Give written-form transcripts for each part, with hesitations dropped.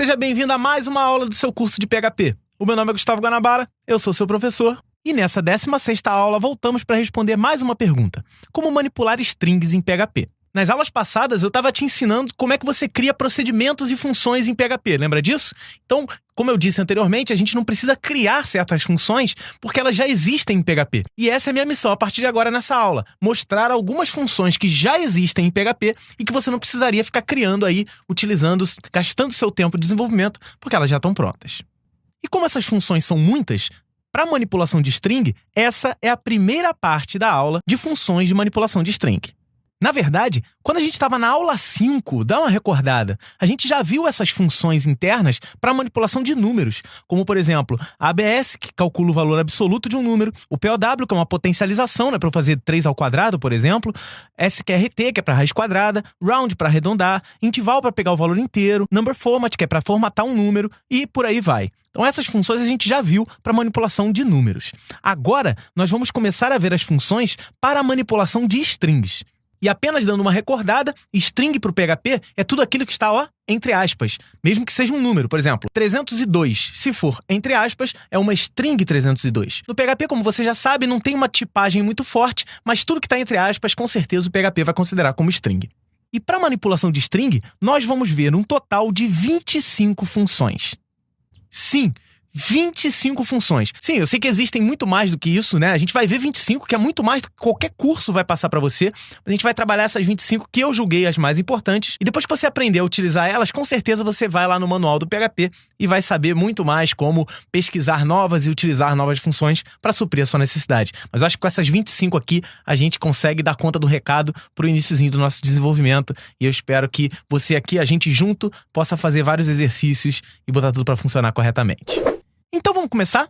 Seja bem-vindo a mais uma aula do seu curso de PHP. O meu nome é Gustavo Guanabara, eu sou seu professor, e nessa 16ª aula voltamos para responder mais uma pergunta: como manipular strings em PHP? Nas aulas passadas eu estava te ensinando como é que você cria procedimentos e funções em PHP, lembra disso? Então, como eu disse anteriormente, a gente não precisa criar certas funções porque elas já existem em PHP. E essa é a minha missão a partir de agora nessa aula: mostrar algumas funções que já existem em PHP e que você não precisaria ficar criando aí, utilizando, gastando seu tempo de desenvolvimento, porque elas já estão prontas. E como essas funções são muitas, para manipulação de string, essa é a primeira parte da aula de funções de manipulação de string. Na verdade, quando a gente estava na aula 5, dá uma recordada, a gente já viu essas funções internas para manipulação de números, como, por exemplo, a ABS, que calcula o valor absoluto de um número, o POW, que é uma potencialização, né, para eu fazer 3 ao quadrado, por exemplo, SQRT, que é para raiz quadrada, round para arredondar, interval para pegar o valor inteiro, number format, que é para formatar um número, e por aí vai. Então essas funções a gente já viu para manipulação de números. Agora, nós vamos começar a ver as funções para a manipulação de strings. E apenas dando uma recordada, string para o PHP é tudo aquilo que está, entre aspas, mesmo que seja um número. Por exemplo, 302, se for entre aspas, é uma string 302. No PHP, como você já sabe, não tem uma tipagem muito forte, mas tudo que está entre aspas, com certeza o PHP vai considerar como string. E para manipulação de string, nós vamos ver um total de 25 funções. Sim, 25 funções. Sim, eu sei que existem muito mais do que isso, né? A gente vai ver 25, que é muito mais do que qualquer curso vai passar para você. A gente vai trabalhar essas 25 que eu julguei as mais importantes. E depois que você aprender a utilizar elas, com certeza você vai lá no manual do PHP e vai saber muito mais como pesquisar novas e utilizar novas funções para suprir a sua necessidade. Mas eu acho que com essas 25 aqui, a gente consegue dar conta do recado para o iniciozinho do nosso desenvolvimento. E eu espero que você aqui, a gente junto, possa fazer vários exercícios e botar tudo para funcionar corretamente. Então vamos começar?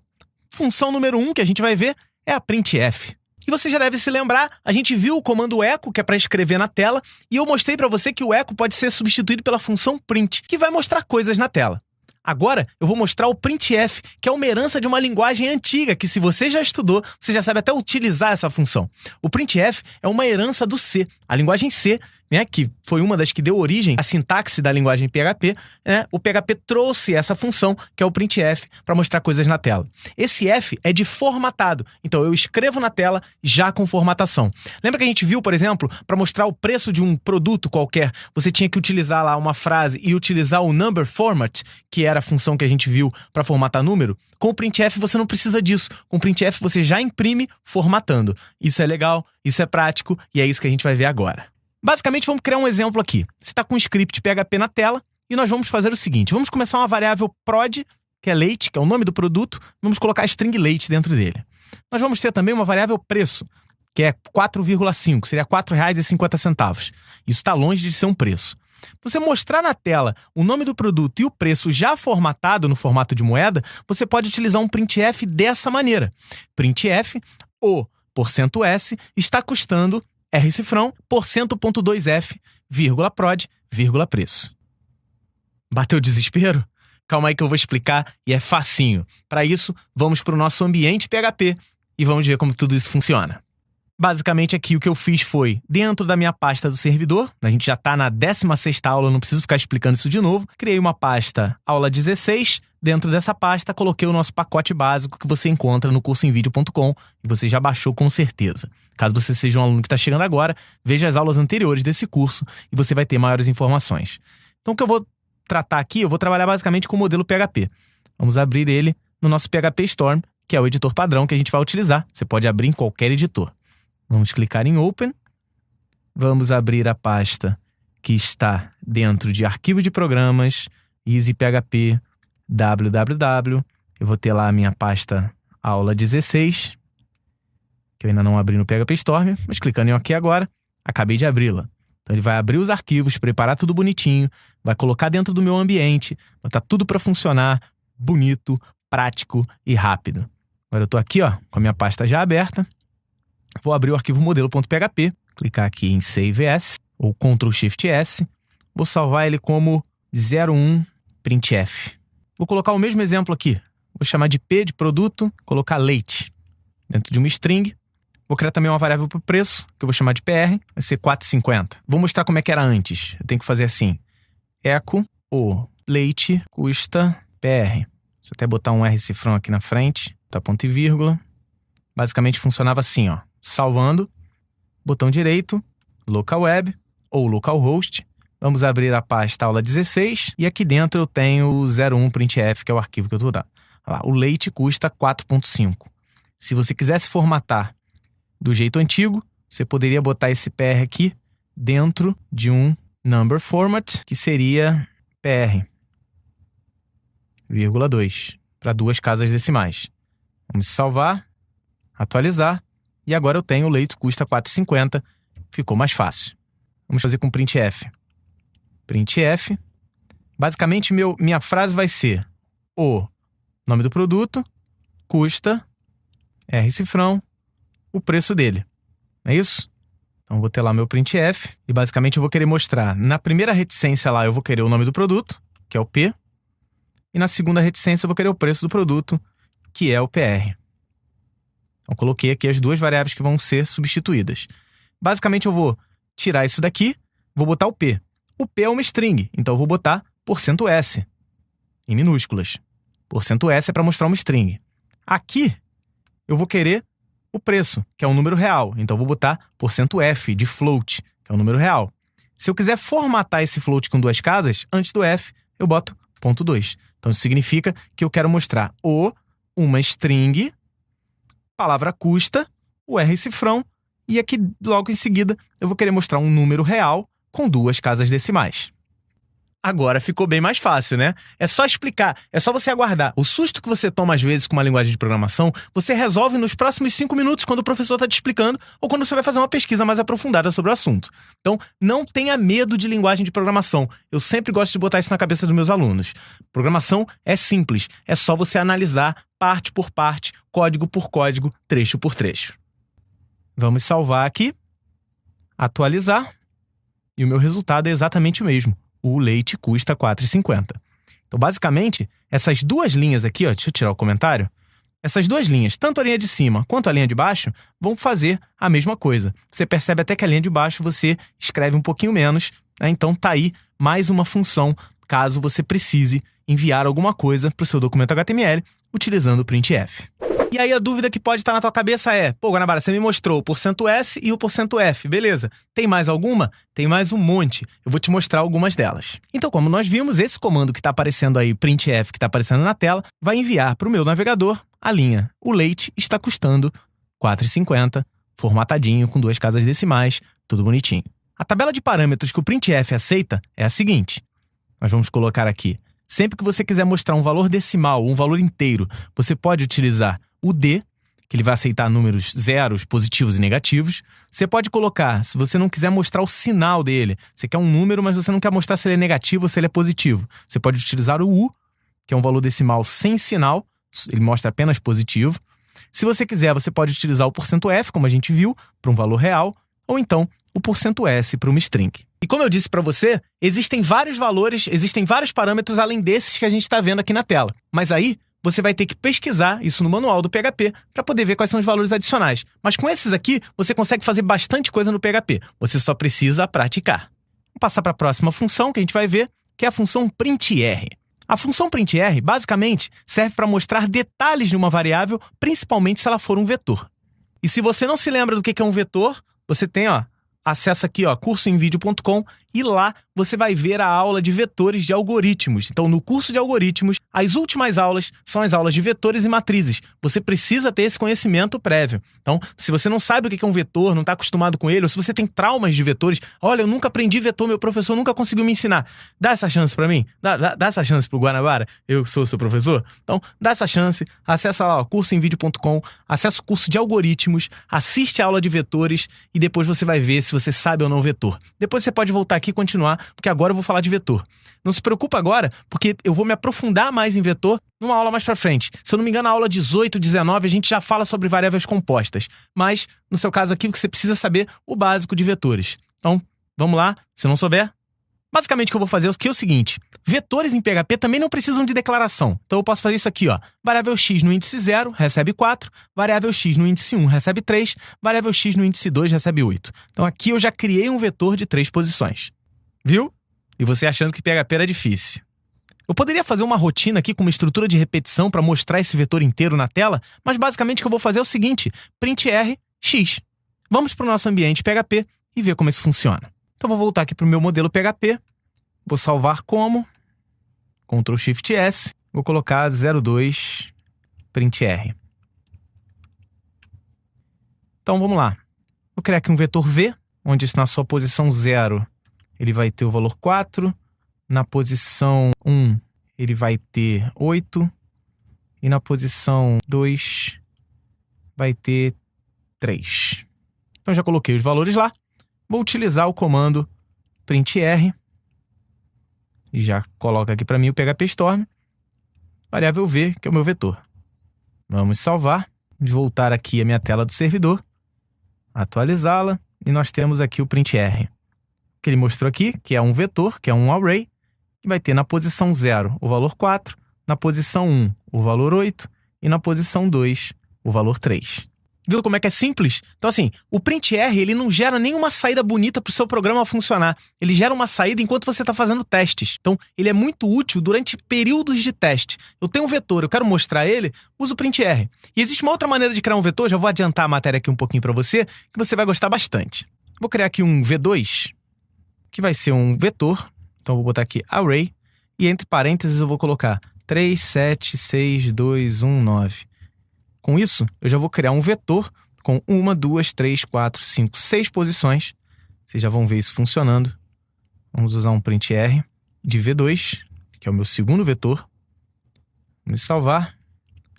Função número 1 que a gente vai ver é a printf. E você já deve se lembrar, a gente viu o comando echo, que é para escrever na tela, e eu mostrei para você que o echo pode ser substituído pela função print, que vai mostrar coisas na tela. Agora, eu vou mostrar o printf, que é uma herança de uma linguagem antiga, que se você já estudou, você já sabe até utilizar essa função. O printf é uma herança do C, a linguagem C, né, que foi uma das que deu origem à sintaxe da linguagem PHP, né, o PHP trouxe essa função, que é o printf, para mostrar coisas na tela. Esse F é de formatado, então eu escrevo na tela já com formatação. Lembra que a gente viu, por exemplo, para mostrar o preço de um produto qualquer, você tinha que utilizar lá uma frase e utilizar o number format, que era a função que a gente viu para formatar número? Com o printf você não precisa disso. Com o printf você já imprime formatando. Isso é legal, isso é prático e é isso que a gente vai ver agora. Basicamente, vamos criar um exemplo aqui. Você está com um script PHP na tela e nós vamos fazer o seguinte. Vamos começar uma variável prod, que é leite, que é o nome do produto. Vamos colocar string leite dentro dele. Nós vamos ter também uma variável preço, que é 4,5, seria R$ 4,50. Isso está longe de ser um preço. Você mostrar na tela o nome do produto e o preço já formatado no formato de moeda, você pode utilizar um printf dessa maneira. Printf, o %s está custando R cifrão, %.2f, prod, preço. Bateu o desespero? Calma aí que eu vou explicar e é facinho. Para isso, vamos para o nosso ambiente PHP e vamos ver como tudo isso funciona. Basicamente aqui o que eu fiz foi, dentro da minha pasta do servidor, a gente já está na 16ª aula, eu não preciso ficar explicando isso de novo, criei uma pasta aula 16, dentro dessa pasta coloquei o nosso pacote básico que você encontra no cursoemvideo.com e você já baixou com certeza. Caso você seja um aluno que está chegando agora, veja as aulas anteriores desse curso e você vai ter maiores informações. Então o que eu vou tratar aqui, eu vou trabalhar basicamente com o modelo PHP. Vamos abrir ele no nosso PHP Storm, que é o editor padrão que a gente vai utilizar. Você pode abrir em qualquer editor. Vamos clicar em Open. Vamos abrir a pasta que está dentro de arquivo de programas, EasyPHP, www. Eu vou ter lá a minha pasta aula 16, que eu ainda não abri no PHP Storm, mas clicando em OK agora, acabei de abri-la. Então ele vai abrir os arquivos, preparar tudo bonitinho, vai colocar dentro do meu ambiente, botar tudo para funcionar bonito, prático e rápido. Agora eu estou aqui com a minha pasta já aberta. Vou abrir o arquivo modelo.php, clicar aqui em Save As, ou Ctrl+Shift+S. Vou salvar ele como 01 printf. Vou colocar o mesmo exemplo aqui. Vou chamar de P de produto, colocar leite dentro de uma string. Vou criar também uma variável para o preço, que eu vou chamar de PR, vai ser 4,50. Vou mostrar como é que era antes. Eu tenho que fazer assim, echo o leite custa PR. Você até botar um R cifrão aqui na frente, tá ponto e vírgula. Basicamente funcionava assim, ó. Salvando, botão direito, local web ou localhost. Vamos abrir a pasta aula 16 e aqui dentro eu tenho o 01 printf, que é o arquivo que eu tô dando. Olha lá, o leite custa 4.5. Se você quisesse formatar do jeito antigo, você poderia botar esse PR aqui dentro de um number format, que seria PR, vírgula 2, para 2 casas decimais. Vamos salvar, atualizar, e agora eu tenho o leite custa 4,50, ficou mais fácil. Vamos fazer com printf. Printf, basicamente minha frase vai ser o nome do produto, custa, R cifrão, o preço dele. Não é isso? Então vou ter lá meu printf e basicamente eu vou querer mostrar, na primeira reticência lá eu vou querer o nome do produto, que é o P, e na segunda reticência eu vou querer o preço do produto, que é o PR. Então coloquei aqui as duas variáveis que vão ser substituídas. Basicamente eu vou tirar isso daqui, vou botar o P. O P é uma string, então eu vou botar %S, em minúsculas. %S é para mostrar uma string. Aqui, eu vou querer o preço, que é um número real. Então eu vou botar %F, de float, que é um número real. Se eu quiser formatar esse float com 2 casas, antes do F, eu boto .2. Então isso significa que eu quero mostrar uma string, palavra custa, o R cifrão, e aqui logo em seguida eu vou querer mostrar um número real com 2 casas decimais. Agora ficou bem mais fácil, né? É só explicar, é só você aguardar. O susto que você toma às vezes com uma linguagem de programação, você resolve nos próximos 5 minutos quando o professor está te explicando ou quando você vai fazer uma pesquisa mais aprofundada sobre o assunto. Então, não tenha medo de linguagem de programação. Eu sempre gosto de botar isso na cabeça dos meus alunos. Programação é simples, é só você analisar parte por parte, código por código, trecho por trecho. Vamos salvar aqui, atualizar, e o meu resultado é exatamente o mesmo. O leite custa R$ 4,50. Então, basicamente, essas duas linhas aqui, ó, deixa eu tirar o comentário. Essas duas linhas, tanto a linha de cima quanto a linha de baixo, vão fazer a mesma coisa. Você percebe até que a linha de baixo você escreve um pouquinho menos, né? Então tá aí mais uma função, caso você precise enviar alguma coisa para o seu documento HTML utilizando o printf. E aí a dúvida que pode estar na tua cabeça é, pô, Guanabara, você me mostrou o %S e o %F, beleza. Tem mais alguma? Tem mais um monte. Eu vou te mostrar algumas delas. Então, como nós vimos, esse comando que está aparecendo aí, printf, que está aparecendo na tela, vai enviar para o meu navegador a linha. O leite está custando R$ 4,50, formatadinho, com 2 casas decimais, tudo bonitinho. A tabela de parâmetros que o printf aceita é a seguinte. Nós vamos colocar aqui. Sempre que você quiser mostrar um valor decimal, um valor inteiro, você pode utilizar o D, que ele vai aceitar números zeros, positivos e negativos. Você pode colocar, se você não quiser mostrar o sinal dele, você quer um número, mas você não quer mostrar se ele é negativo ou se ele é positivo. Você pode utilizar o U, que é um valor decimal sem sinal, ele mostra apenas positivo. Se você quiser, você pode utilizar o %F, como a gente viu, para um valor real, ou então o %S para uma string. E como eu disse para você, existem vários valores, existem vários parâmetros além desses que a gente está vendo aqui na tela. Mas aí, você vai ter que pesquisar isso no manual do PHP para poder ver quais são os valores adicionais. Mas com esses aqui, você consegue fazer bastante coisa no PHP. Você só precisa praticar. Vamos passar para a próxima função que a gente vai ver, que é a função printr. A função printr, basicamente, serve para mostrar detalhes de uma variável, principalmente se ela for um vetor. E se você não se lembra do que é um vetor, você tem, acesso aqui, cursoemvideo.com, e lá você vai ver a aula de vetores de algoritmos. Então, no curso de algoritmos, as últimas aulas são as aulas de vetores e matrizes. Você precisa ter esse conhecimento prévio. Então, se você não sabe o que é um vetor, não está acostumado com ele, ou se você tem traumas de vetores, olha, eu nunca aprendi vetor, meu professor nunca conseguiu me ensinar. Dá essa chance para mim? Dá essa chance pro Guanabara? Eu sou seu professor? Então, dá essa chance, acessa lá, cursoemvideo.com, acessa o curso de algoritmos, assiste a aula de vetores e depois você vai ver se você sabe ou não vetor. Depois você pode voltar aqui e continuar, porque agora eu vou falar de vetor. Não se preocupa agora, porque eu vou me aprofundar mais em vetor numa aula mais pra frente. Se eu não me engano, na aula 18, 19, a gente já fala sobre variáveis compostas. Mas, no seu caso aqui, você precisa saber o básico de vetores. Então, vamos lá. Se não souber, basicamente o que eu vou fazer é o seguinte. Vetores em PHP também não precisam de declaração. Então, eu posso fazer isso aqui, Variável x no índice 0 recebe 4, variável x no índice 1 recebe 3, variável x no índice 2 recebe 8. Então, aqui eu já criei um vetor de 3 posições. Viu? E você achando que PHP era difícil. Eu poderia fazer uma rotina aqui com uma estrutura de repetição para mostrar esse vetor inteiro na tela, mas basicamente o que eu vou fazer é o seguinte, print R, x. Vamos para o nosso ambiente PHP e ver como isso funciona. Então vou voltar aqui para o meu modelo PHP, vou salvar como, Ctrl Shift S, vou colocar 02 print R. Então vamos lá. Vou criar aqui um vetor V, onde na sua posição 0 ele vai ter o valor 4, na posição 1 ele vai ter 8 e na posição 2 vai ter 3. Então já coloquei os valores lá. Vou utilizar o comando print R e já coloca aqui para mim o PHP Storm, variável V, que é o meu vetor. Vamos salvar, voltar aqui a minha tela do servidor, atualizá-la e nós temos aqui o print R, que ele mostrou aqui, que é um vetor, que é um array, que vai ter na posição 0 o valor 4, na posição 1 o valor 8 e na posição 2 o valor 3. Viu como é que é simples? Então assim, o print R ele não gera nenhuma saída bonita para o seu programa funcionar. Ele gera uma saída enquanto você está fazendo testes. Então ele é muito útil durante períodos de teste. Eu tenho um vetor, eu quero mostrar ele, uso o print R. E existe uma outra maneira de criar um vetor, já vou adiantar a matéria aqui um pouquinho para você, que você vai gostar bastante. Vou criar aqui um V2, que vai ser um vetor. Então eu vou botar aqui array, e entre parênteses eu vou colocar 3, 7, 6, 2, 1, 9. Com isso, eu já vou criar um vetor com 1, 2, 3, 4, 5, 6 posições. Vocês já vão ver isso funcionando. Vamos usar um print R de V2, que é o meu segundo vetor. Vamos salvar,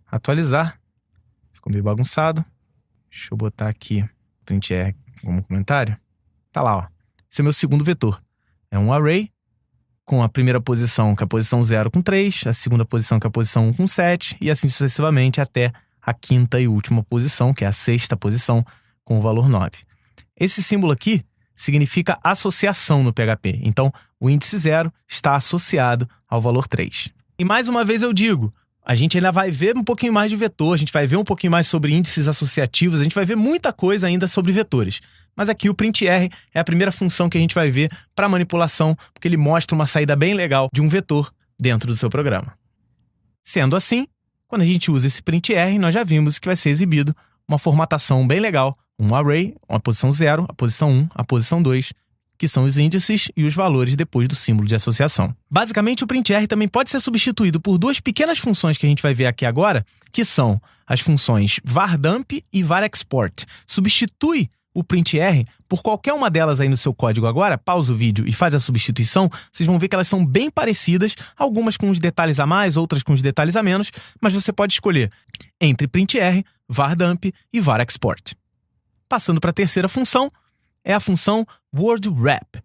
atualizar. Ficou meio bagunçado. Deixa eu botar aqui print R como comentário. Tá lá, ó. Esse é meu segundo vetor. É um array com a primeira posição, que é a posição 0 com 3, a segunda posição, que é a posição 1 com 7, e assim sucessivamente até a quinta e última posição, que é a sexta posição, com o valor 9. Esse símbolo aqui significa associação no PHP. Então, o índice 0 está associado ao valor 3. E mais uma vez eu digo, a gente ainda vai ver um pouquinho mais de vetor, a gente vai ver um pouquinho mais sobre índices associativos, a gente vai ver muita coisa ainda sobre vetores. Mas aqui o print R é a primeira função que a gente vai ver para manipulação, porque ele mostra uma saída bem legal de um vetor dentro do seu programa. Sendo assim, quando a gente usa esse print R, nós já vimos que vai ser exibido uma formatação bem legal, um array, uma posição 0, a posição 1, a posição 2, que são os índices e os valores depois do símbolo de associação. Basicamente, o print R também pode ser substituído por duas pequenas funções que a gente vai ver aqui agora, que são as funções vardump e varexport. Substitui o print R por qualquer uma delas aí no seu código agora, pausa o vídeo e faz a substituição, vocês vão ver que elas são bem parecidas, algumas com os detalhes a mais, outras com os detalhes a menos, mas você pode escolher entre print R, vardump e varexport. Passando para a terceira função, é a função wordWrap.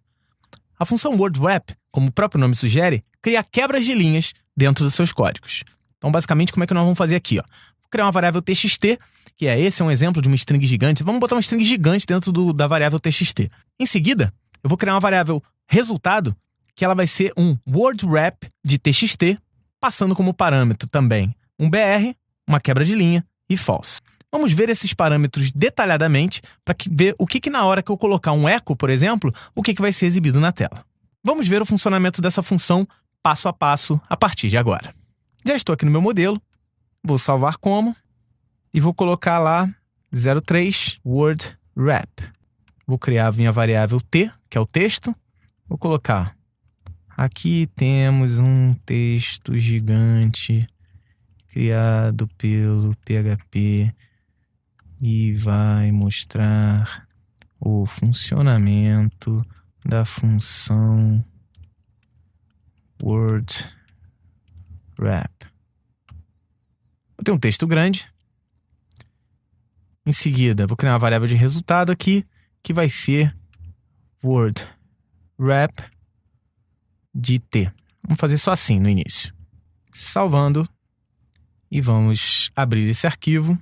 A função wordWrap, como o próprio nome sugere, cria quebras de linhas dentro dos seus códigos. Então, basicamente, como é que nós vamos fazer aqui? Vou criar uma variável txt, que esse é um exemplo de uma string gigante. Vamos botar uma string gigante dentro da variável txt. Em seguida, eu vou criar uma variável resultado, que ela vai ser um wordWrap de txt, passando como parâmetro também um br, uma quebra de linha e false. Vamos ver esses parâmetros detalhadamente para ver o que na hora que eu colocar um echo, por exemplo, o que vai ser exibido na tela. Vamos ver o funcionamento dessa função passo a passo a partir de agora. Já estou aqui no meu modelo, vou salvar como e vou colocar lá 03 wordWrap. Vou criar a minha variável t, que é o texto. Vou colocar, aqui temos um texto gigante criado pelo PHP e vai mostrar o funcionamento da função wordWrap. Vou ter um texto grande. Em seguida, vou criar uma variável de resultado aqui, que vai ser wordWrap de t. Vamos fazer só assim no início. Salvando. E vamos abrir esse arquivo.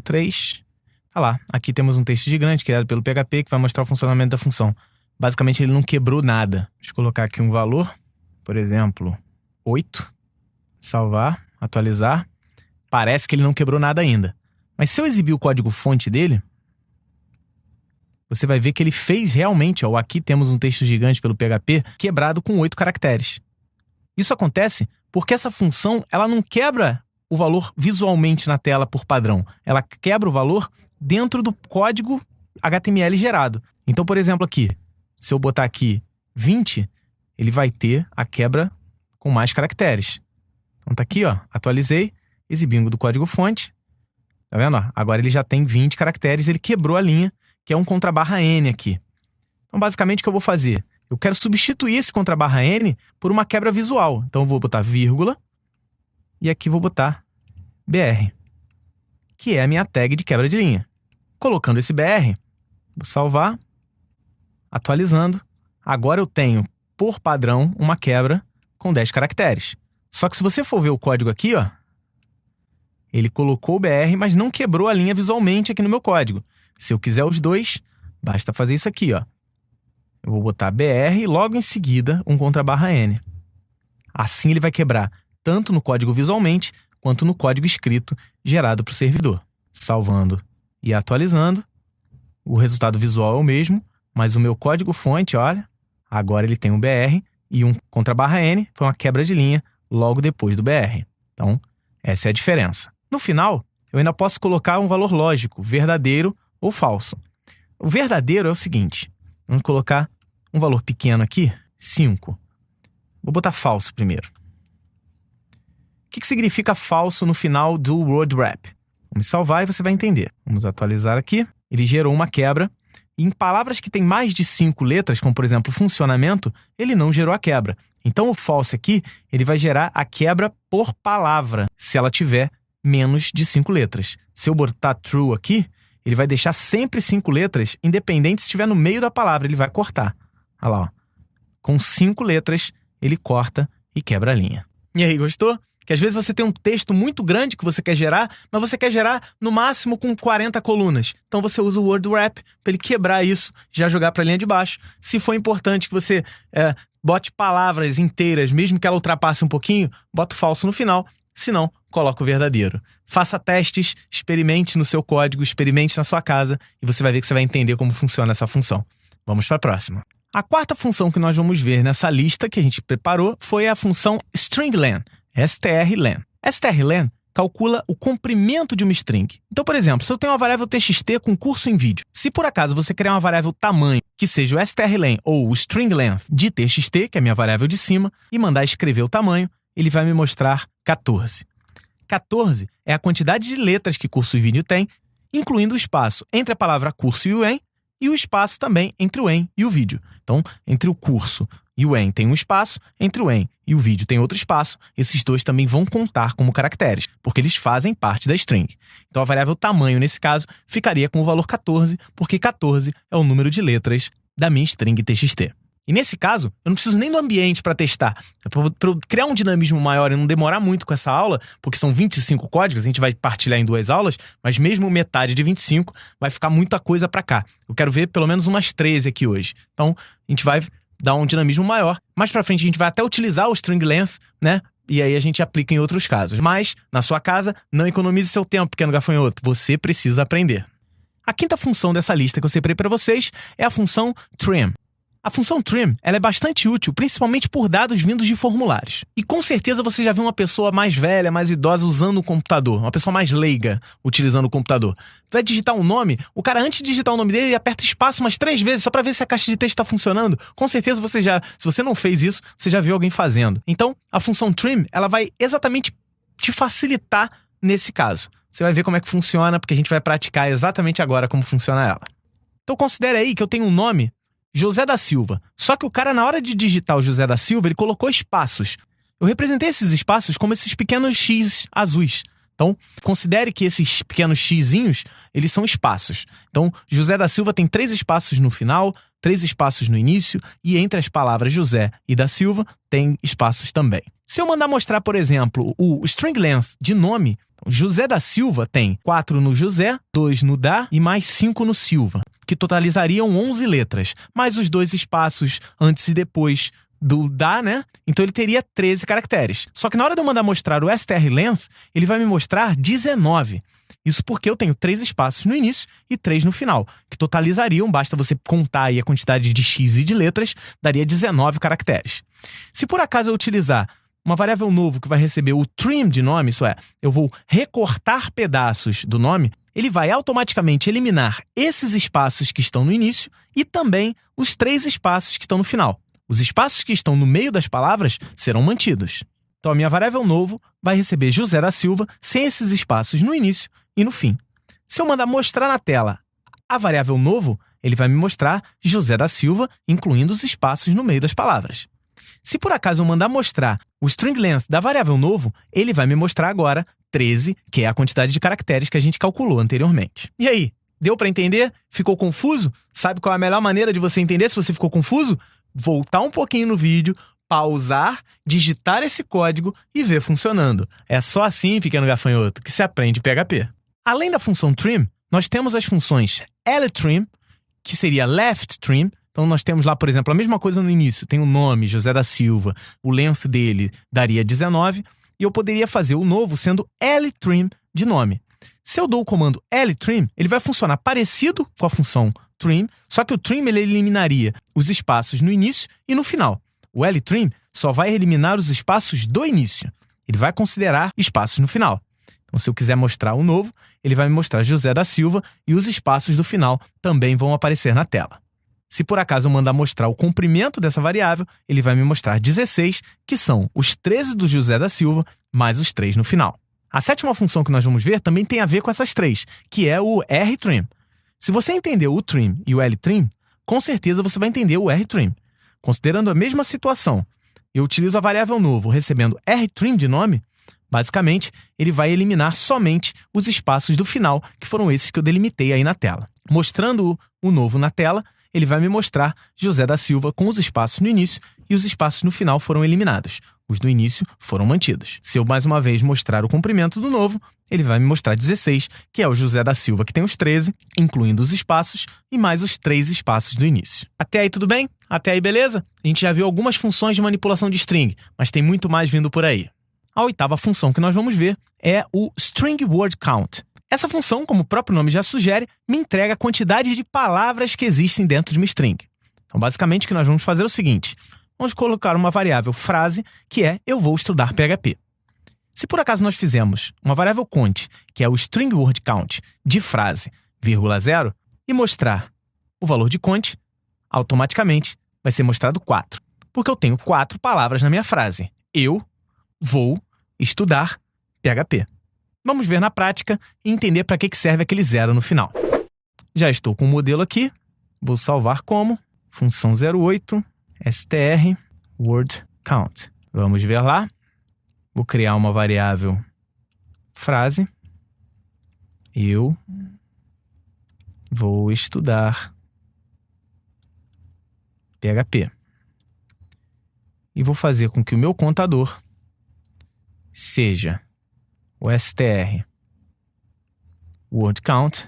03. Tá lá. Aqui temos um texto gigante criado pelo PHP que vai mostrar o funcionamento da função. Basicamente, ele não quebrou nada. Deixa eu colocar aqui um valor. Por exemplo, 8. Salvar. Atualizar. Parece que ele não quebrou nada ainda. Mas se eu exibir o código-fonte dele, você vai ver que ele fez realmente, aqui temos um texto gigante pelo PHP quebrado com 8 caracteres. Isso acontece porque essa função ela não quebra o valor visualmente na tela por padrão. Ela quebra o valor dentro do código HTML gerado. Então, por exemplo, aqui, se eu botar aqui 20, ele vai ter a quebra com mais caracteres. Então tá aqui, ó, atualizei, exibindo do código-fonte. Tá vendo? Agora ele já tem 20 caracteres, ele quebrou a linha, que é um contrabarra N aqui. Então, basicamente, o que eu vou fazer? Eu quero substituir esse contrabarra N por uma quebra visual. Então, eu vou botar vírgula e aqui vou botar BR, que é a minha tag de quebra de linha. Colocando esse BR, vou salvar, atualizando. Agora eu tenho, por padrão, uma quebra com 10 caracteres. Só que se você for ver o código aqui, ó, ele colocou o BR, mas não quebrou a linha visualmente aqui no meu código. Se eu quiser os dois, basta fazer isso aqui, ó. Eu vou botar BR e logo em seguida um contrabarra N. Assim ele vai quebrar tanto no código visualmente quanto no código escrito gerado para o servidor. Salvando e atualizando. O resultado visual é o mesmo, mas o meu código-fonte, olha, agora ele tem um BR e um contrabarra N, foi uma quebra de linha logo depois do BR. Então, essa é a diferença. No final, eu ainda posso colocar um valor lógico, verdadeiro ou falso. O verdadeiro é o seguinte, vamos colocar um valor pequeno aqui, 5. Vou botar falso primeiro. O que significa falso no final do word wrap? Vamos salvar e você vai entender. Vamos atualizar aqui. Ele gerou uma quebra. E em palavras que têm mais de 5 letras, como por exemplo funcionamento, ele não gerou a quebra. Então o false aqui, ele vai gerar a quebra por palavra, se ela tiver menos de 5 letras. Se eu botar true aqui, ele vai deixar sempre 5 letras, independente se estiver no meio da palavra, ele vai cortar. Olha lá, ó. Com 5 letras, ele corta e quebra a linha. E aí, gostou? Que às vezes você tem um texto muito grande que você quer gerar, mas você quer gerar no máximo com 40 colunas. Então você usa o word wrap para ele quebrar isso, já jogar para a linha de baixo. Se for importante que você bote palavras inteiras, mesmo que ela ultrapasse um pouquinho, bota o falso no final. Se não, coloca o verdadeiro. Faça testes, experimente no seu código, experimente na sua casa e você vai ver que você vai entender como funciona essa função. Vamos para a próxima. A quarta função que nós vamos ver nessa lista que a gente preparou foi a função stringlen. strlen. strlen calcula o comprimento de uma string. Então, por exemplo, se eu tenho uma variável txt com curso em vídeo, se por acaso você criar uma variável tamanho, que seja o strlen ou o stringlength de txt, que é a minha variável de cima, e mandar escrever o tamanho, ele vai me mostrar 14. 14 é a quantidade de letras que curso e vídeo tem, incluindo o espaço entre a palavra curso e o em, e o espaço também entre o em e o vídeo. Então, entre o curso e o em tem um espaço, entre o em e o vídeo tem outro espaço, esses dois também vão contar como caracteres, porque eles fazem parte da string. Então, a variável tamanho, nesse caso, ficaria com o valor 14, porque 14 é o número de letras da minha string txt. E nesse caso, eu não preciso nem do ambiente para testar. Para eu criar um dinamismo maior e não demorar muito com essa aula, porque são 25 códigos, a gente vai partilhar em 2 aulas, mas mesmo metade de 25 vai ficar muita coisa para cá. Eu quero ver pelo menos umas 13 aqui hoje. Então, a gente vai dar um dinamismo maior. Mais para frente, a gente vai até utilizar o string length, né? E aí a gente aplica em outros casos. Mas, na sua casa, não economize seu tempo, pequeno gafanhoto. Você precisa aprender. A quinta função dessa lista que eu separei para vocês é a função trim. A função trim ela é bastante útil, principalmente por dados vindos de formulários. E com certeza você já viu uma pessoa mais velha, mais idosa usando o computador, uma pessoa mais leiga utilizando o computador. Vai digitar um nome, o cara antes de digitar o nome dele, ele aperta espaço umas 3 vezes só para ver se a caixa de texto está funcionando. Com certeza você já, se você não fez isso, você já viu alguém fazendo. Então, a função trim, ela vai exatamente te facilitar nesse caso. Você vai ver como é que funciona, porque a gente vai praticar exatamente agora como funciona ela. Então considere aí que eu tenho um nome José da Silva. Só que o cara, na hora de digitar o José da Silva, ele colocou espaços. Eu representei esses espaços como esses pequenos X azuis. Então, considere que esses pequenos xizinhos, eles são espaços. Então, José da Silva tem 3 espaços no final, 3 espaços no início, e entre as palavras José e da Silva, tem espaços também. Se eu mandar mostrar, por exemplo, o string length de nome, José da Silva tem 4 no José, 2 no da e mais 5 no Silva, que totalizariam 11 letras, mais os 2 espaços antes e depois do da, né? Então ele teria 13 caracteres. Só que na hora de eu mandar mostrar o strlength, ele vai me mostrar 19. Isso porque eu tenho 3 espaços no início e 3 no final, que totalizariam, basta você contar aí a quantidade de x e de letras, daria 19 caracteres. Se por acaso eu utilizar uma variável novo que vai receber o trim de nome, isso é, eu vou recortar pedaços do nome, ele vai automaticamente eliminar esses espaços que estão no início e também os 3 espaços que estão no final. Os espaços que estão no meio das palavras serão mantidos. Então, a minha variável novo vai receber José da Silva sem esses espaços no início e no fim. Se eu mandar mostrar na tela a variável novo, ele vai me mostrar José da Silva, incluindo os espaços no meio das palavras. Se por acaso eu mandar mostrar o string length da variável novo, ele vai me mostrar agora 13, que é a quantidade de caracteres que a gente calculou anteriormente. E aí, deu para entender? Ficou confuso? Sabe qual é a melhor maneira de você entender se você ficou confuso? Voltar um pouquinho no vídeo, pausar, digitar esse código e ver funcionando. É só assim, pequeno gafanhoto, que se aprende PHP. Além da função trim, nós temos as funções lltrim, que seria left trim. Então, nós temos lá, por exemplo, a mesma coisa no início. Tem o nome, José da Silva, o length dele daria 19, e eu poderia fazer o novo sendo lltrim de nome. Se eu dou o comando lltrim, ele vai funcionar parecido com a função trim, só que o trim ele eliminaria os espaços no início e no final. O lltrim só vai eliminar os espaços do início. Ele vai considerar espaços no final. Então, se eu quiser mostrar o novo, ele vai me mostrar José da Silva e os espaços do final também vão aparecer na tela. Se por acaso eu mandar mostrar o comprimento dessa variável, ele vai me mostrar 16, que são os 13 do José da Silva, mais os 3 no final. A 7ª função que nós vamos ver também tem a ver com essas 3, que é o rtrim. Se você entendeu o trim e o lltrim, com certeza você vai entender o rtrim. Considerando a mesma situação, eu utilizo a variável novo recebendo rtrim de nome, basicamente, ele vai eliminar somente os espaços do final, que foram esses que eu delimitei aí na tela. Mostrando o novo na tela, ele vai me mostrar José da Silva com os espaços no início e os espaços no final foram eliminados. Os do início foram mantidos. Se eu mais uma vez mostrar o comprimento do novo, ele vai me mostrar 16, que é o José da Silva que tem os 13, incluindo os espaços e mais os 3 espaços do início. Até aí tudo bem? Até aí beleza? A gente já viu algumas funções de manipulação de string, mas tem muito mais vindo por aí. A 8ª função que nós vamos ver é o string word count. Essa função, como o próprio nome já sugere, me entrega a quantidade de palavras que existem dentro de uma string. Então, basicamente, o que nós vamos fazer é o seguinte. Vamos colocar uma variável frase, que é eu vou estudar PHP. Se por acaso nós fizermos uma variável count, que é o string word count de frase, vírgula 0, e mostrar o valor de count, automaticamente vai ser mostrado 4. Porque eu tenho 4 palavras na minha frase. Eu vou estudar PHP. Vamos ver na prática e entender para que serve aquele 0 no final. Já estou com o modelo aqui. Vou salvar como função 08 str word count. Vamos ver lá. Vou criar uma variável frase. Eu vou estudar PHP. E vou fazer com que o meu contador seja o str word count.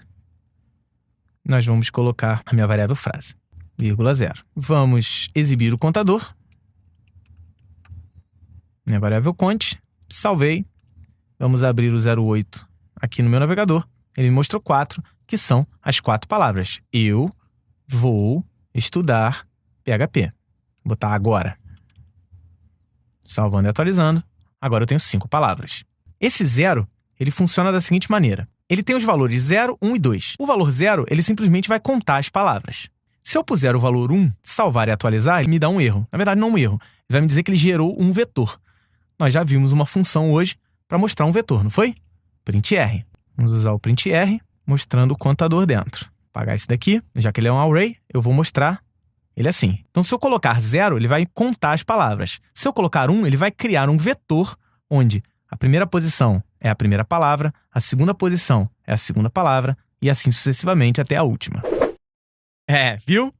Nós vamos colocar a minha variável frase, vírgula 0. Vamos exibir o contador. Minha variável count. Salvei. Vamos abrir o 08 aqui no meu navegador. Ele me mostrou 4, que são as 4 palavras. Eu vou estudar PHP. Vou botar agora. Salvando e atualizando. Agora eu tenho 5 palavras. Esse 0, ele funciona da seguinte maneira. Ele tem os valores 0, 1 e 2. O valor 0, ele simplesmente vai contar as palavras. Se eu puser o valor 1, salvar e atualizar, ele me dá um erro. Na verdade, não um erro. Ele vai me dizer que ele gerou um vetor. Nós já vimos uma função hoje para mostrar um vetor, não foi? printr. Vamos usar o printr, mostrando o contador dentro. Apagar esse daqui, já que ele é um array, eu vou mostrar ele assim. Então, se eu colocar 0, ele vai contar as palavras. Se eu colocar 1, ele vai criar um vetor onde a primeira posição é a primeira palavra, a segunda posição é a segunda palavra e assim sucessivamente até a última. Viu?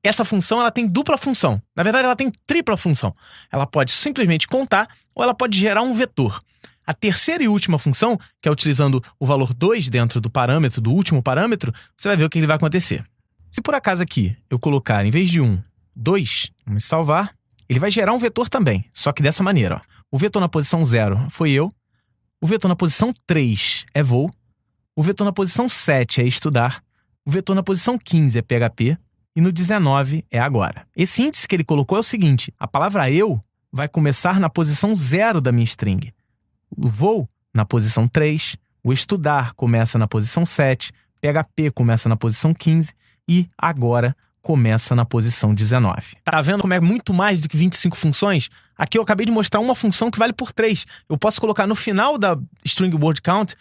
Essa função ela tem dupla função. Na verdade, ela tem tripla função. Ela pode simplesmente contar ou ela pode gerar um vetor. A terceira e última função, que é utilizando o valor 2 dentro do parâmetro, do último parâmetro, você vai ver o que ele vai acontecer. Se por acaso aqui eu colocar, em vez de 1, 2, vamos salvar, ele vai gerar um vetor também, só que dessa maneira. O vetor na posição 0 foi eu, o vetor na posição 3 é vou, o vetor na posição 7 é estudar, o vetor na posição 15 é PHP e no 19 é agora. Esse índice que ele colocou é o seguinte, a palavra eu vai começar na posição 0 da minha string. O vou na posição 3, o estudar começa na posição 7, PHP começa na posição 15 e agora começa na posição 19. Tá vendo como é muito mais do que 25 funções? Aqui eu acabei de mostrar uma função que vale por 3. Eu posso colocar no final da string word count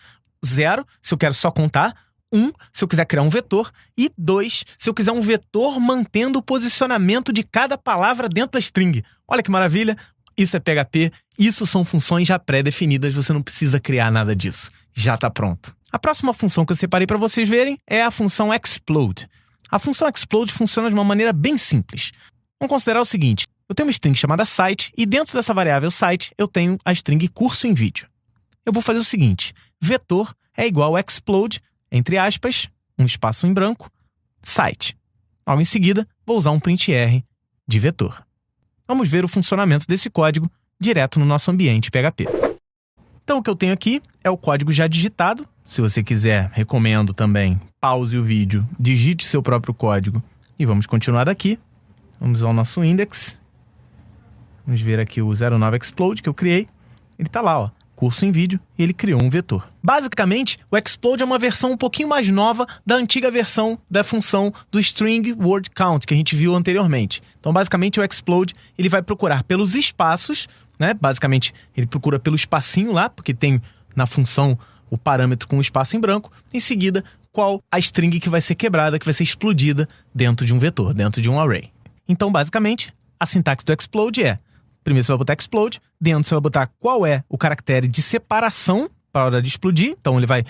0, se eu quero só contar, 1, se eu quiser criar um vetor, e 2, se eu quiser um vetor mantendo o posicionamento de cada palavra dentro da string. Olha que maravilha! Isso é PHP, isso são funções já pré-definidas, você não precisa criar nada disso. Já está pronto. A próxima função que eu separei para vocês verem é a função explode. A função explode funciona de uma maneira bem simples. Vamos considerar o seguinte, eu tenho uma string chamada site e dentro dessa variável site eu tenho a string curso em vídeo. Eu vou fazer o seguinte, vetor é igual a explode, entre aspas, um espaço em branco, site. Logo em seguida, vou usar um printr de vetor. Vamos ver o funcionamento desse código direto no nosso ambiente PHP. Então, o que eu tenho aqui é o código já digitado. Se você quiser, recomendo também, pause o vídeo, digite seu próprio código e vamos continuar daqui. Vamos ao nosso index. Vamos ver aqui o 09 explode que eu criei. Ele está lá, ó, curso em vídeo, e ele criou um vetor. Basicamente, o explode é uma versão um pouquinho mais nova da antiga versão da função do string word count que a gente viu anteriormente. Então, basicamente, o explode ele vai procurar pelos espaços, né? Basicamente, ele procura pelo espacinho lá, porque tem na função o parâmetro com o espaço em branco. Em seguida, qual a string que vai ser quebrada, que vai ser explodida dentro de um vetor, dentro de um array. Então, basicamente, a sintaxe do explode é: primeiro você vai botar explode, dentro você vai botar qual é o caractere de separação para a hora de explodir. Então ele vai,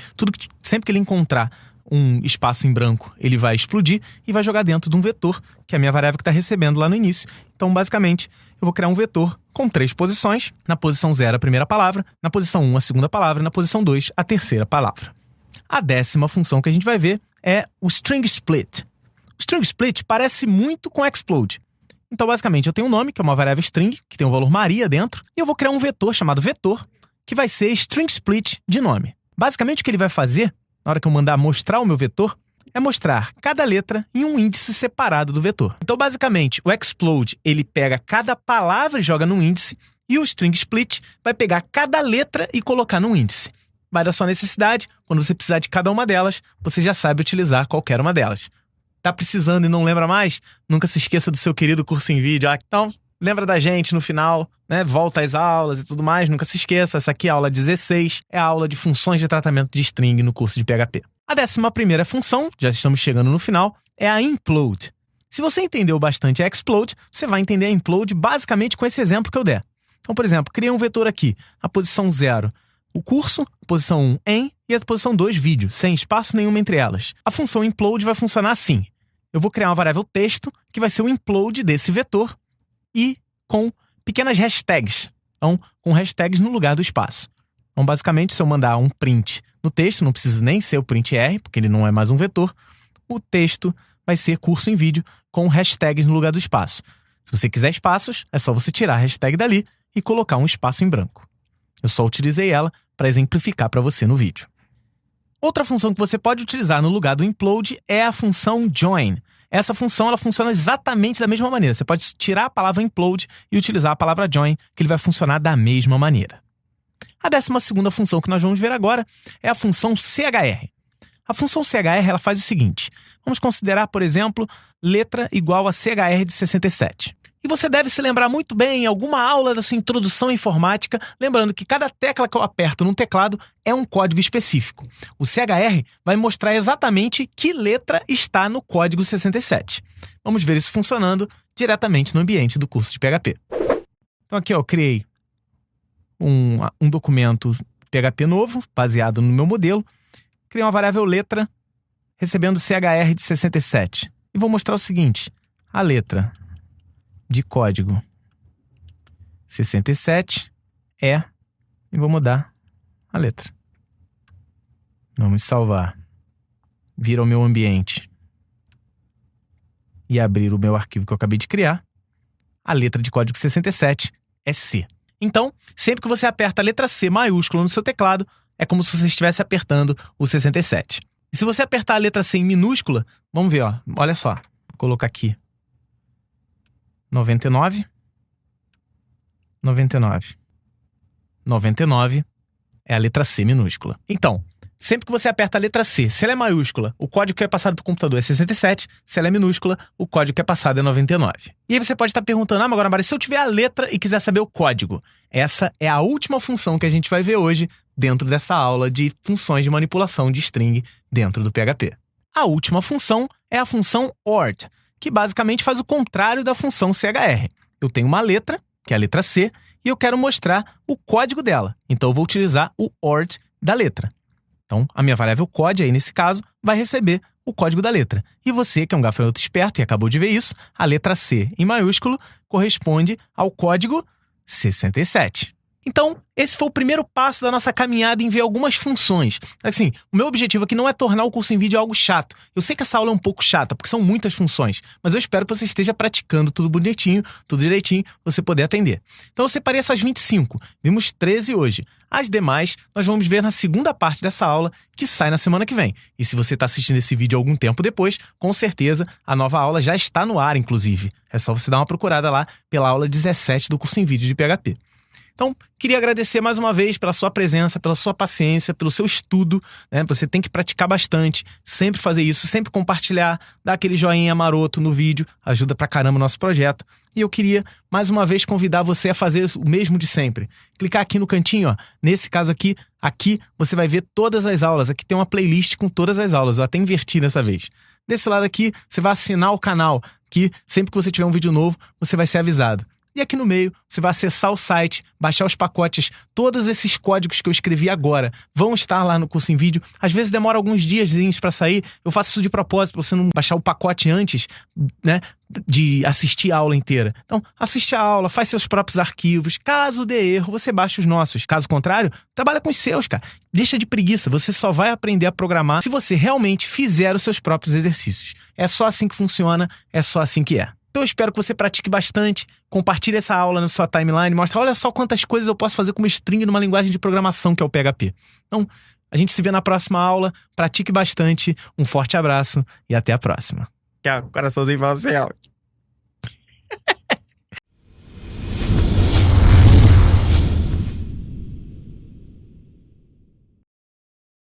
sempre que ele encontrar um espaço em branco, ele vai explodir e vai jogar dentro de um vetor, que é a minha variável que está recebendo lá no início. Então basicamente eu vou criar um vetor com 3 posições. Na posição 0 a primeira palavra, na posição 1 a segunda palavra e na posição 2 a terceira palavra. A 10ª função que a gente vai ver é o string split. O string split parece muito com explode. Então, basicamente, eu tenho um nome, que é uma variável string, que tem o valor Maria dentro, e eu vou criar um vetor chamado vetor, que vai ser string split de nome. Basicamente, o que ele vai fazer, na hora que eu mandar mostrar o meu vetor, é mostrar cada letra em um índice separado do vetor. Então, basicamente, o explode, ele pega cada palavra e joga num índice, e o string split vai pegar cada letra e colocar num índice. Vai da sua necessidade, quando você precisar de cada uma delas, você já sabe utilizar qualquer uma delas. Tá precisando e não lembra mais? Nunca se esqueça do seu querido curso em vídeo. Então, lembra da gente no final, né? Volta às aulas e tudo mais. Nunca se esqueça, essa aqui é a aula 16, é a aula de funções de tratamento de string no curso de PHP. A 11ª função, já estamos chegando no final, é a implode. Se você entendeu bastante a explode, você vai entender a implode basicamente com esse exemplo que eu der. Então, por exemplo, criei um vetor aqui, a posição 0, o curso, a posição 1, em, e a posição 2, vídeo, sem espaço nenhum entre elas. A função implode vai funcionar assim. Eu vou criar uma variável texto, que vai ser o implode desse vetor, e com pequenas hashtags. Então, com hashtags no lugar do espaço. Então, basicamente, se eu mandar um print no texto, não precisa nem ser o printr, porque ele não é mais um vetor, o texto vai ser curso em vídeo com hashtags no lugar do espaço. Se você quiser espaços, é só você tirar a hashtag dali e colocar um espaço em branco. Eu só utilizei ela para exemplificar para você no vídeo. Outra função que você pode utilizar no lugar do implode é a função join. Essa função ela funciona exatamente da mesma maneira. Você pode tirar a palavra implode e utilizar a palavra join, que ele vai funcionar da mesma maneira. A 12ª função que nós vamos ver agora é a função CHR. A função CHR ela faz o seguinte. Vamos considerar, por exemplo, letra igual a CHR de 67. E você deve se lembrar muito bem em alguma aula da sua introdução à informática, lembrando que cada tecla que eu aperto num teclado é um código específico. O CHR vai mostrar exatamente que letra está no código 67. Vamos ver isso funcionando diretamente no ambiente do curso de PHP. Então aqui eu criei um documento PHP novo, baseado no meu modelo. Criei uma variável letra, recebendo CHR de 67. E vou mostrar o seguinte, a letra de código 67 é, e vou mudar a letra. Vamos salvar, vir ao meu ambiente e abrir o meu arquivo que eu acabei de criar. A letra de código 67 é C. Então, sempre que você aperta a letra C maiúscula no seu teclado, é como se você estivesse apertando o 67. E se você apertar a letra C em minúscula, vamos ver, ó, olha só, vou colocar aqui 99, 99. 99 é a letra C minúscula. Então, sempre que você aperta a letra C, se ela é maiúscula, o código que é passado para o computador é 67, se ela é minúscula, o código que é passado é 99. E aí você pode estar perguntando, mas agora, se eu tiver a letra e quiser saber o código, essa é a última função que a gente vai ver hoje dentro dessa aula de funções de manipulação de string dentro do PHP. A última função é a função ORT, que basicamente faz o contrário da função CHR. Eu tenho uma letra, que é a letra C, e eu quero mostrar o código dela. Então eu vou utilizar o ORT da letra. Então, a minha variável code aí, nesse caso, vai receber o código da letra. E você, que é um gafanhoto esperto e acabou de ver isso, a letra C em maiúsculo corresponde ao código 67. Então, esse foi o primeiro passo da nossa caminhada em ver algumas funções. Assim, o meu objetivo aqui não é tornar o curso em vídeo algo chato. Eu sei que essa aula é um pouco chata, porque são muitas funções, mas eu espero que você esteja praticando tudo bonitinho, tudo direitinho, pra você poder atender. Então, eu separei essas 25. Vimos 13 hoje. As demais, nós vamos ver na segunda parte dessa aula, que sai na semana que vem. E se você está assistindo esse vídeo algum tempo depois, com certeza, a nova aula já está no ar, inclusive. É só você dar uma procurada lá pela aula 17 do curso em vídeo de PHP. Então, queria agradecer mais uma vez pela sua presença, pela sua paciência, pelo seu estudo, né? Você tem que praticar bastante, sempre fazer isso, sempre compartilhar, dar aquele joinha maroto no vídeo, ajuda pra caramba o nosso projeto. E eu queria, mais uma vez, convidar você a fazer o mesmo de sempre. Clicar aqui no cantinho, ó. Nesse caso aqui você vai ver todas as aulas. Aqui tem uma playlist com todas as aulas, eu até inverti dessa vez. Desse lado aqui, você vai assinar o canal, que sempre que você tiver um vídeo novo, você vai ser avisado. E aqui no meio, você vai acessar o site, baixar os pacotes. Todos esses códigos que eu escrevi agora vão estar lá no curso em vídeo. Às vezes demora alguns diazinhos para sair. Eu faço isso de propósito, para você não baixar o pacote antes, né, de assistir a aula inteira. Então, assiste a aula, faz seus próprios arquivos. Caso dê erro, você baixa os nossos. Caso contrário, trabalha com os seus, cara. Deixa de preguiça. Você só vai aprender a programar se você realmente fizer os seus próprios exercícios. É só assim que funciona, é só assim que é. Então eu espero que você pratique bastante, compartilhe essa aula na sua timeline, mostre, olha só quantas coisas eu posso fazer com uma string numa linguagem de programação que é o PHP. Então, a gente se vê na próxima aula, pratique bastante, um forte abraço e até a próxima. Tchau, coraçãozinho para você.